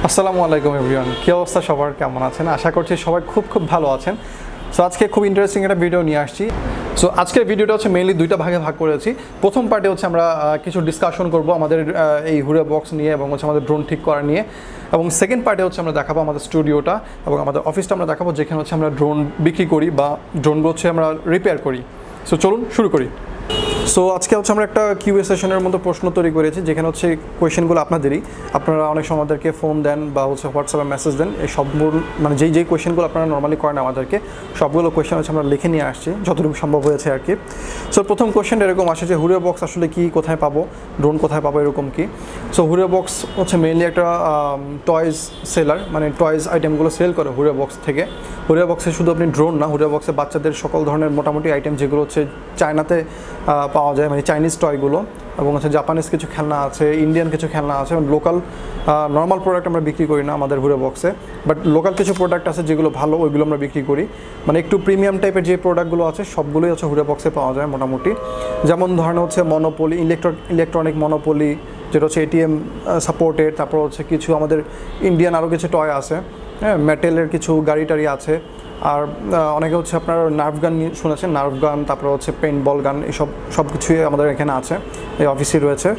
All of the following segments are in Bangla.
আসসালামু আলাইকুম এভরিওয়ান, কী অবস্থা সবার, কেমন আছেন? আশা করছি সবাই খুব ভালো আছেন। সো আজকে খুব ইন্টারেস্টিং একটা ভিডিও নিয়ে আসছি। সো আজকের ভিডিওটা হচ্ছে মেইনলি দুইটা ভাগে ভাগ করেছি। প্রথম পার্টে হচ্ছে আমরা কিছু ডিসকাশন করব আমাদের এই হুরে বক্স নিয়ে এবং হচ্ছে আমাদের ড্রোন ঠিক করা নিয়ে, এবং সেকেন্ড পার্টে হচ্ছে আমরা দেখাবো আমাদের স্টুডিওটা এবং আমাদের অফিসটা আমরা দেখাবো, যেখানে হচ্ছে আমরা ড্রোন বিক্রি করি বা ড্রোনগুলো হচ্ছে আমরা রিপেয়ার করি। সো চলুন শুরু করি। সো আজকে হচ্ছে আমরা একটা কিউএ সেশনের মতো প্রশ্ন তৈরি করেছি, যেখানে হচ্ছে কোয়েশ্চেনগুলো আপনাদেরই। আপনারা অনেক সময় আমাদেরকে ফোন দেন বা হচ্ছে হোয়াটসঅ্যাপে মেসেজ দেন। এই সবগুলো মানে যেই কোয়েশ্চেনগুলো আপনারা নর্মালি করেন আমাদেরকে, সবগুলো কোয়েশ্চেন হচ্ছে আমরা লিখে নিয়ে আসছি যতটুকু সম্ভব হয়েছে আর কি। সো প্রথম কোয়েশ্চেনটা এরকম আসে যে হুরে বক্স আসলে কি, কোথায় পাবো, ড্রোন কোথায় পাবো, এরকম কি। সো হুরে বক্স হচ্ছে মেইনলি একটা টয়েস সেলার, মানে টয়েস আইটেমগুলো সেল করে হুরে বক্স থেকে। হুরে বক্সে শুধু আপনি ড্রোন না, হুরে বক্সে বাচ্চাদের সকল ধরনের মোটামুটি আইটেম যেগুলো হচ্ছে চায়নাতে পাওয়া যায়, মানে চাইনিজ টয়গুলো, এবং হচ্ছে জাপানিজ কিছু খেলনা আছে, ইন্ডিয়ান কিছু খেলনা আছে। লোকাল নর্মাল প্রোডাক্ট আমরা বিক্রি করি না আমাদের হুরে বক্সে, বাট লোকাল কিছু প্রোডাক্ট আছে যেগুলো ভালো, ওইগুলো আমরা বিক্রি করি। মানে একটু প্রিমিয়াম টাইপের যে প্রোডাক্টগুলো আছে সবগুলোই হচ্ছে হুরে বক্সে পাওয়া যায় মোটামুটি। যেমন ধরেন হচ্ছে মনোপলি, ইলেকট্রনিক মনোপলি, যেটা হচ্ছে এটিএম সাপোর্টেড। তারপর হচ্ছে কিছু আমাদের ইন্ডিয়ান আরও কিছু টয় আছে, হ্যাঁ, মেটেলের কিছু গাড়ি টাড়ি আছে। আর অনেকে হচ্ছে আপনার নার্ভ গান শুনেছেন, নার্ভ গান, তারপর হচ্ছে পেইন্ট বল গান, এসব সব কিছুই আমাদের এখানে আছে, এই অফিসে রয়েছে।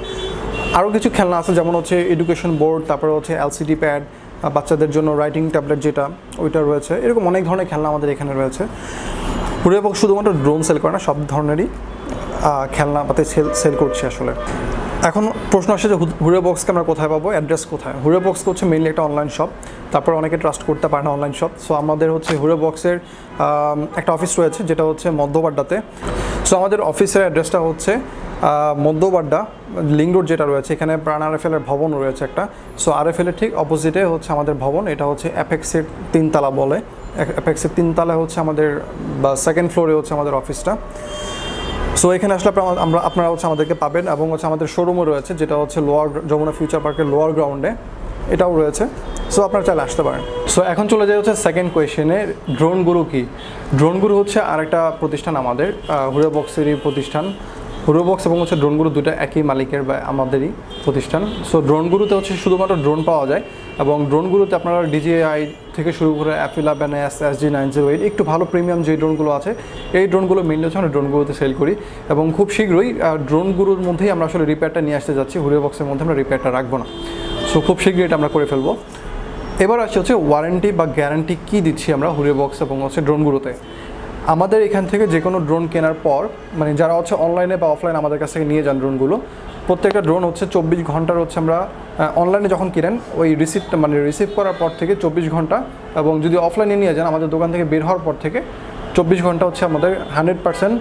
আরও কিছু খেলনা আছে, যেমন হচ্ছে এডুকেশন বোর্ড, তারপরে হচ্ছে এলসিডি প্যাড, বাচ্চাদের জন্য রাইটিং ট্যাবলেট যেটা, ওইটা রয়েছে। এরকম অনেক ধরনের খেলনা আমাদের এখানে রয়েছে। হুরে বক্স শুধুমাত্র ড্রোন সেল করে না, সব ধরনেরই খেলনাপাতি সেল করছে আসলে। এখন প্রশ্ন আসে যে হুরে বক্সকে আমরা কোথায় পাবো, অ্যাড্রেস কোথায়? হুরে বক্স হচ্ছে মেইনলি একটা অনলাইন শপ, তারপর অনেকে ট্রাস্ট করতে পারে না অনলাইন শপ। সো আমাদের হচ্ছে হুরে বক্সের একটা অফিস রয়েছে, যেটা হচ্ছে মধ্যবাড্ডাতে। সো আমাদের অফিসের অ্যাড্রেসটা হচ্ছে মধ্যবাড্ডা লিঙ্ক রোড যেটা রয়েছে, এখানে প্রাণ আরএফএলের ভবন রয়েছে একটা। সো আরএফএলের ঠিক অপোজিটে হচ্ছে আমাদের ভবন, এটা হচ্ছে অ্যাপেক্সের 3 তলা বলে। অ্যাপেক্সের 3 তলায় হচ্ছে আমাদের, বা সেকেন্ড ফ্লোরে হচ্ছে আমাদের অফিসটা। সো এখানে আসলে আপনারা হচ্ছে আমাদেরকে পাবেন, এবং হচ্ছে আমাদের শোরুমও রয়েছে, যেটা হচ্ছে লোয়ার যমুনা ফিউচার পার্কের লোয়ার গ্রাউন্ডে, এটাও রয়েছে। সো আপনারা চাইলে আসতে পারেন। সো এখন চলে যায় হচ্ছে সেকেন্ড কোয়েশ্চেনে, ড্রোন গুরু কি? ড্রোন গুরু হচ্ছে আরেকটা প্রতিষ্ঠান আমাদের, হুরে বক্সেরই প্রতিষ্ঠান। হুরে বক্স এবং হচ্ছে ড্রোন গুরু দুটো একই মালিকের বা আমাদেরই প্রতিষ্ঠান। সো ড্রোন গুরুতে হচ্ছে শুধুমাত্র ড্রোন পাওয়া যায়, এবং ড্রোন গুরুতে আপনারা DJI থেকে শুরু করে অ্যাফিলাবেন SG908 একটু ভালো প্রিমিয়াম যে ড্রোনগুলো আছে, এই ড্রোনগুলো মেনলি হচ্ছে আমরা ড্রোন গুরুতে সেল করি। এবং খুব শীঘ্রই ড্রোন গুরুর মধ্যেই আমরা আসলে রিপেয়ারটা নিয়ে আসতে যাচ্ছি, হুরে বক্সের মধ্যে আমরা রিপেয়ারটা রাখবো না। সো খুব শীঘ্রই এটা আমরা করে ফেলবো। এবার আসছে হচ্ছে ওয়ারেন্টি বা গ্যারান্টি কী দিচ্ছি আমরা হুরে বক্স এবং হচ্ছে ড্রোনগুলোতে। আমাদের এখান থেকে যে কোনো ড্রোন কেনার পর, মানে যারা হচ্ছে অনলাইনে বা অফলাইনে আমাদের কাছ থেকে নিয়ে যান ড্রোনগুলো, প্রত্যেকটা ড্রোন হচ্ছে 24 ঘন্টার হচ্ছে আমরা অনলাইনে যখন কিনেন ওই রিসিপ্টটা মানে রিসিভ করার পর থেকে 24 ঘন্টা, এবং যদি অফলাইনে নিয়ে যান আমাদের দোকান থেকে বের হওয়ার পর থেকে 24 ঘন্টা হচ্ছে আমাদের 100%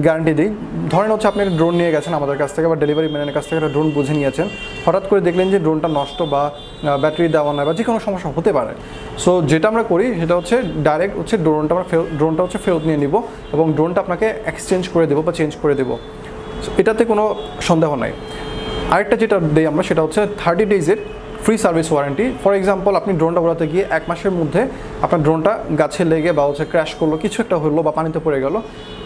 গ্যারান্টি দিই। ধরেন হচ্ছে আপনি একটা ড্রোন নিয়ে গেছেন আমাদের কাছ থেকে, বা ডেলিভারি ম্যানের কাছ থেকে একটা ড্রোন বুঝে নিয়েছেন, হঠাৎ করে দেখলেন যে ড্রোনটা নষ্ট বা ব্যাটারি দেওয়া নয় বা যে কোনো সমস্যা হতে পারে। সো যেটা আমরা করি সেটা হচ্ছে ডাইরেক্ট হচ্ছে ড্রোনটা হচ্ছে ফেরত নিয়ে নিব, এবং ড্রোনটা আপনাকে এক্সচেঞ্জ করে দেবো বা চেঞ্জ করে দেবো। এটাতে কোনো সন্দেহ নাই। আরেকটা যেটা দিই আমরা সেটা হচ্ছে 30 ডেজের free service warranty. For example, আপনি ড্রোনটা উড়াতে গিয়ে 1 মাসের মধ্যে আপনার ড্রোনটা গাছে লেগে বা হচ্ছে ক্র্যাশ করলো, কিছু একটা হলো বা পানিতে পড়ে গেল,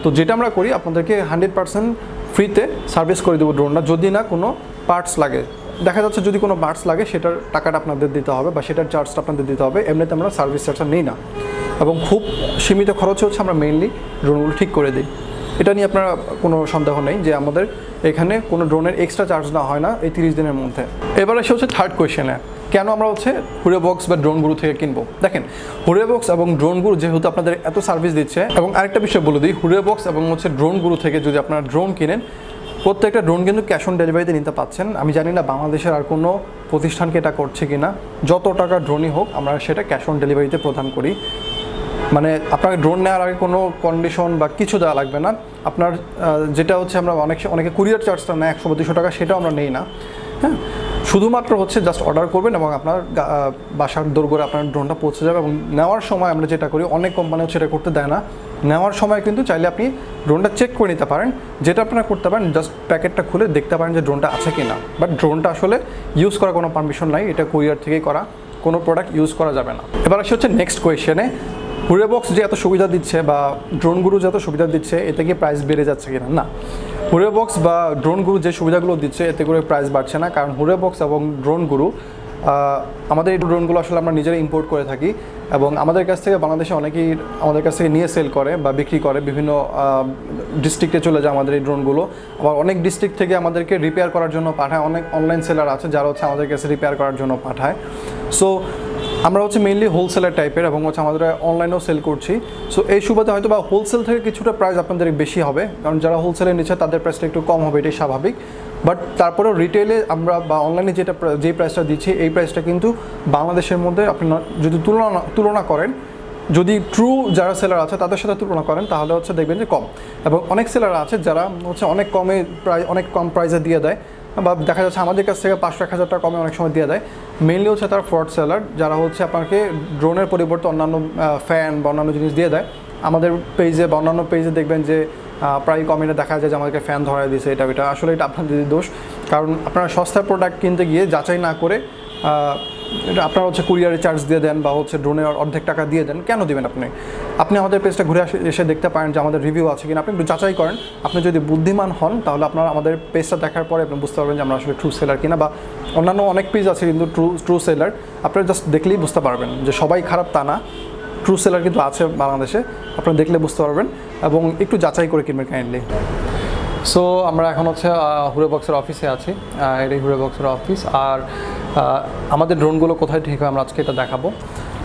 তো যেটা আমরা করি আপনাদেরকে 100% ফ্রিতে সার্ভিস করে দেবো ড্রোনটা, যদি না কোনো পার্টস লাগে। দেখা যাচ্ছে যদি কোনো পার্টস লাগে সেটার টাকাটা আপনাদের দিতে হবে বা সেটার চার্জটা আপনাদের দিতে হবে, এমনিতে আমরা সার্ভিস চার্জটা নিই না, এবং খুব সীমিত খরচে হচ্ছে আমরা মেইনলি ড্রোনগুলো ঠিক করে দিই। এটা নিয়ে আপনারা কোনো সন্দেহ নেই যে আমাদের এখানে কোনো ড্রোনের এক্সট্রা চার্জ না হয় না এই 30 দিনের মধ্যে। এবার এসে হচ্ছে থার্ড কোয়েশ্চেনে, কেন আমরা হচ্ছে হুরে বক্স বা ড্রোন গুরু থেকে কিনবো? দেখেন, হুরে বক্স এবং ড্রোন গুরু যেহেতু আপনাদের এত সার্ভিস দিচ্ছে, এবং আরেকটা বিষয় বলে দিই, হুরে বক্স এবং হচ্ছে ড্রোন গুরু থেকে যদি আপনারা ড্রোন কিনেন, প্রত্যেকটা ড্রোন কিন্তু ক্যাশ অন ডেলিভারিতে নিতে পাচ্ছেন। আমি জানি না বাংলাদেশের আর কোনো প্রতিষ্ঠানকে এটা করছে কিনা। যত টাকা ড্রোনই হোক আমরা সেটা ক্যাশ অন ডেলিভারিতে প্রদান করি। মানে আপনাকে ড্রোন নেওয়ার আগে কোনো কন্ডিশন বা কিছু দেওয়া লাগবে না। আপনার যেটা হচ্ছে আমরা অনেকে কুরিয়ার চার্জটা নেয় 100 বা 200 টাকা, সেটাও আমরা নেই না। হ্যাঁ, শুধুমাত্র হচ্ছে জাস্ট অর্ডার করবেন এবং আপনার বাসার দোরগোড়ে আপনার ড্রোনটা পৌঁছে যাবে। এবং নেওয়ার সময় আমরা যেটা করি, অনেক কোম্পানি হচ্ছে এটা করতে দেয় না, নেওয়ার সময় কিন্তু চাইলে আপনি ড্রোনটা চেক করে নিতে পারেন। যেটা আপনারা করতে পারেন, জাস্ট প্যাকেটটা খুলে দেখতে পারেন যে ড্রোনটা আছে কি না। বাট ড্রোনটা আসলে ইউজ করার কোনো পারমিশন নাই, এটা কুরিয়ার থেকেই করা, কোনো প্রোডাক্ট ইউজ করা যাবে না। এবার আসে হচ্ছে নেক্সট কোয়েশ্চেনে, হুরে বক্স যে এত সুবিধা দিচ্ছে বা ড্রোন গুরু যে এত সুবিধা দিচ্ছে, এতে কি প্রাইস বেড়ে যাচ্ছে কিনা? না, হুরে বক্স বা ড্রোন গুরু যে সুবিধাগুলো দিচ্ছে এতে করে প্রাইস বাড়ছে না, কারণ হুরে বক্স এবং ড্রোন গুরু আমাদের এই ড্রোনগুলো আসলে আমরা নিজেরাই ইম্পোর্ট করে থাকি এবং আমাদের কাছ থেকে বাংলাদেশে অনেকেই আমাদের কাছ থেকে নিয়ে সেল করে বা বিক্রি করে, বিভিন্ন ডিস্ট্রিক্টে চলে যায় আমাদের এই ড্রোনগুলো। আবার অনেক ডিস্ট্রিক্ট থেকে আমাদেরকে রিপেয়ার করার জন্য পাঠায়, অনেক অনলাইন সেলার আছে যারা হচ্ছে আমাদের কাছে রিপেয়ার করার জন্য পাঠায়। সো আমরা হচ্ছে মেইনলি হোলসেলার টাইপের এবং হচ্ছে আমাদের অনলাইনেও সেল করছি। সো এই সুবাদে হয়তো বা হোলসেল থেকে কিছুটা প্রাইস আপনাদের বেশি হবে, কারণ যারা হোলসেলে নিচ্ছে তাদের প্রাইসটা একটু কম হবে, এটাই স্বাভাবিক। বাট তারপরেও রিটেলে আমরা বা অনলাইনে যে প্রাইসটা দিচ্ছি এই প্রাইসটা কিন্তু বাংলাদেশের মধ্যে আপনারা যদি তুলনা করেন, যদি ট্রু যারা সেলার আছে তাদের সাথে তুলনা করেন তাহলে হচ্ছে দেখবেন যে কম। এবং অনেক সেলার আছে যারা হচ্ছে অনেক কম প্রাইসে দিয়ে দেয়, বা দেখা যাচ্ছে আমাদের কাছ থেকে 500-1000 টাকা কমে অনেক সময় দিয়ে দেয়। মেইনলি হচ্ছে তারা ফ্রড সেলার, যারা হচ্ছে আপনাকে ড্রোনের পরিবর্তে অন্যান্য ফ্যান বা অন্যান্য জিনিস দিয়ে দেয়। আমাদের পেজে বা অন্যান্য পেজে দেখবেন যে প্রায় কমেন্টে দেখা যায় যে আমাদেরকে ফ্যান ধরায় দিয়েছে, এটা আসলে এটা আপনাদের দোষ। কারণ আপনারা সস্তার প্রোডাক্ট কিনতে গিয়ে যাচাই না করে এটা আপনারা হচ্ছে কুরিয়ারে চার্জ দিয়ে দেন বা হচ্ছে ড্রোনের অর্ধেক টাকা দিয়ে দেন। কেন দিবেন? আপনি আমাদের পেজটা ঘুরে এসে দেখতে পারেন যে আমাদের রিভিউ আছে কিনা, আপনি একটু যাচাই করেন। আপনি যদি বুদ্ধিমান হন তাহলে আপনারা আমাদের পেজটা দেখার পরে আপনি বুঝতে পারবেন যে আমরা আসলে ট্রু সেলার কিনা, বা অন্যান্য অনেক পেজ আছে কিন্তু ট্রু সেলার আপনারা জাস্ট দেখলেই বুঝতে পারবেন যে সবাই খারাপ তা না, ট্রু সেলার কিন্তু আছে বাংলাদেশে, আপনারা দেখলে বুঝতে পারবেন এবং একটু যাচাই করে কিনবেন কাইন্ডলি। সো আমরা এখন হচ্ছে হুরেবক্সের অফিসে আছি, এটাই হুরেবক্সের অফিস। আর আমাদের ড্রোনগুলো কোথায় ঠিক হয় আমরা আজকে এটা দেখাবো।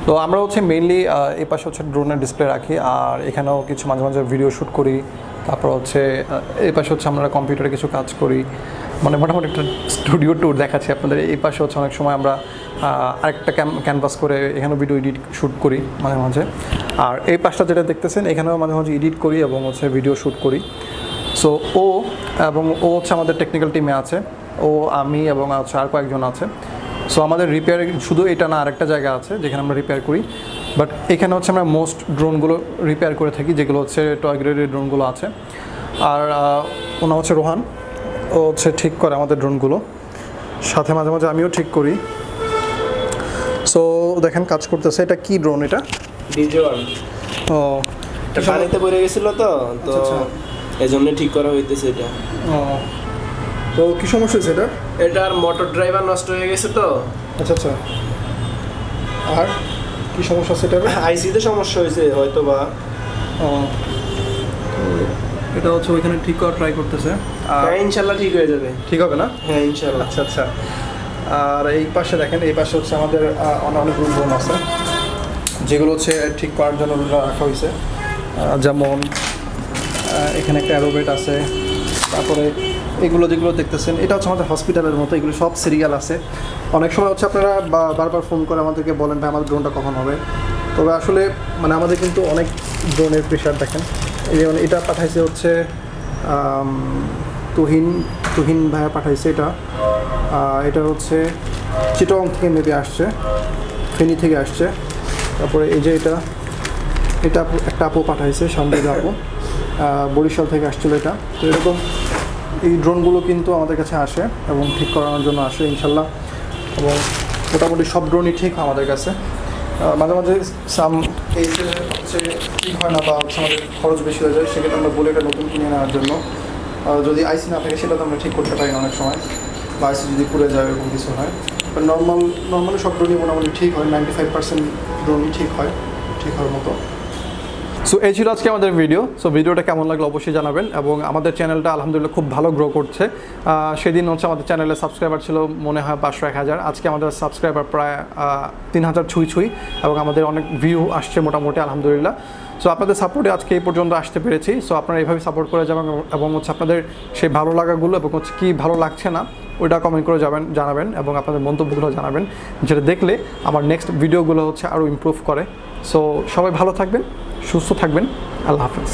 তো আমরা হচ্ছে মেইনলি এই পাশে হচ্ছে ড্রোনের ডিসপ্লে রাখি, আর এখানেও কিছু মাঝে মাঝে ভিডিও শ্যুট করি। তারপর হচ্ছে এই পাশে হচ্ছে আমরা কম্পিউটারে কিছু কাজ করি, মানে মোটামুটি একটা স্টুডিও ট্যুর দেখাচ্ছি আপনাদের। এই পাশে হচ্ছে অনেক সময় আমরা আরেকটা ক্যানভাস করে এখানেও ভিডিও এডিট শ্যুট করি মাঝে মাঝে। আর এই পাশটা যেটা দেখতেছেন এখানেও মাঝে মাঝে এডিট করি এবং হচ্ছে ভিডিও শ্যুট করি। সো ও হচ্ছে আমাদের টেকনিক্যাল টিমে আছে, আমি এবং হচ্ছে আর কয়েকজন আছে। সো আমাদের রিপেয়ার শুধু এটা না, আরেকটা জায়গা আছে যেখানে আমরা রিপেয়ার করি, বাট এখানে হচ্ছে আমরা মোস্ট ড্রোনগুলো রিপেয়ার করে থাকি, যেগুলো হচ্ছে টয় গ্রেডের ড্রোনগুলো আছে। আর ওনা হচ্ছে রোহান, ও হচ্ছে ঠিক করে আমাদের ড্রোনগুলো, সাথে মাঝে মাঝে আমিও ঠিক করি। সো দেখেন কাজ করতেছে। এটা কি ড্রোন? এটা ডিজোয়ার। ও, এটা পানিতে পড়ে গেছিল তো এই জন্য ঠিক করা হইতেছে এটা। ও, তো কি সমস্যা হয়েছে এটা? এটার মোটর ড্রাইভার নষ্ট হয়ে গেছে তো। আচ্ছা। আর কি সমস্যা আছে? এটা আইসিতে সমস্যা হয়েছে হয়তো বা। ও, এটা হচ্ছে ওইখানে ঠিক করা ট্রাই করতেছে। হ্যাঁ, ইনশাল্লাহ ঠিক হয়ে যাবে। ঠিক হবে না? হ্যাঁ, ইনশাল্লাহ। আচ্ছা। আর এই পাশে দেখেন, এই পাশে হচ্ছে আমাদের অনেক ড্রোন আছে যেগুলো হচ্ছে ঠিক করার জন্য রাখা হয়েছে। যেমন এখানে একটা অ্যারোবেট আছে, তারপরে এগুলো যেগুলো দেখতেছেন এটা হচ্ছে আমাদের হসপিটালের মতো, এগুলো সব সিরিয়াল আছে। অনেক সময় হচ্ছে আপনারা বারবার ফোন করে আমাদেরকে বলেন ভাই আমাদের ড্রোনটা কখন হবে। তবে আসলে মানে আমাদের কিন্তু অনেক ড্রোনের প্রেশার দেখেন। এই যেমন এটা পাঠাইছে হচ্ছে তুহিন ভাইয়া পাঠাইছে। এটা হচ্ছে চিটং থেকে মেবি আসছে, ফেনী থেকে আসছে। তারপরে এই যে এটা একটা আপু পাঠাইছে, সন্দেহ আপু, বরিশাল থেকে আসছিল এটা। তো এরকম এই ড্রোনগুলো কিন্তু আমাদের কাছে আসে এবং ঠিক করানোর জন্য আসে ইনশাল্লাহ। এবং মোটামুটি সব ড্রোনই ঠিক আমাদের কাছে। মাঝে মাঝে হচ্ছে ঠিক হয় না বা হচ্ছে আমাদের খরচ বেশি হয়ে যায়, সেক্ষেত্রে আমরা বলে এটা নতুন কিনে নেওয়ার জন্য। যদি আইসি না থাকে সেটা তো আমরা ঠিক করতে পারি না অনেক সময়, বা আইসি যদি পুড়ে যায় এরকম কিছু হয়। নর্মালি সব ড্রোনই মোটামুটি ঠিক হয়, 95% ড্রোনই ঠিক হওয়ার মতো। সো এই ছিল আজকে আমাদের ভিডিও। সো ভিডিওটা কেমন লাগলো অবশ্যই জানাবেন, এবং আমাদের চ্যানেলটা আলহামদুলিল্লাহ খুব ভালো গ্রো করছে। সেদিন হচ্ছে আমাদের চ্যানেলে সাবস্ক্রাইবার ছিল মনে হয় 500-1000, আজকে আমাদের সাবস্ক্রাইবার প্রায় 3000 ছুঁই, এবং আমাদের অনেক ভিউ আসছে মোটামুটি আলহামদুলিল্লাহ। সো আপনাদের সাপোর্টে আজকে এই পর্যন্ত আসতে পেরেছি। সো আপনারা এইভাবে সাপোর্ট করে যাবেন, এবং হচ্ছে আপনাদের সেই ভালো লাগাগুলো এবং হচ্ছে কী ভালো লাগছে না ওইটা কমেন্ট করে জানাবেন, এবং আপনাদের মন্তব্যগুলো জানাবেন, যেটা দেখলে আমার নেক্সট ভিডিওগুলো হচ্ছে আরও ইমপ্রুভ করে। সো সবাই ভালো থাকবেন, সুস্থ থাকবেন, আল্লাহ হাফেজ।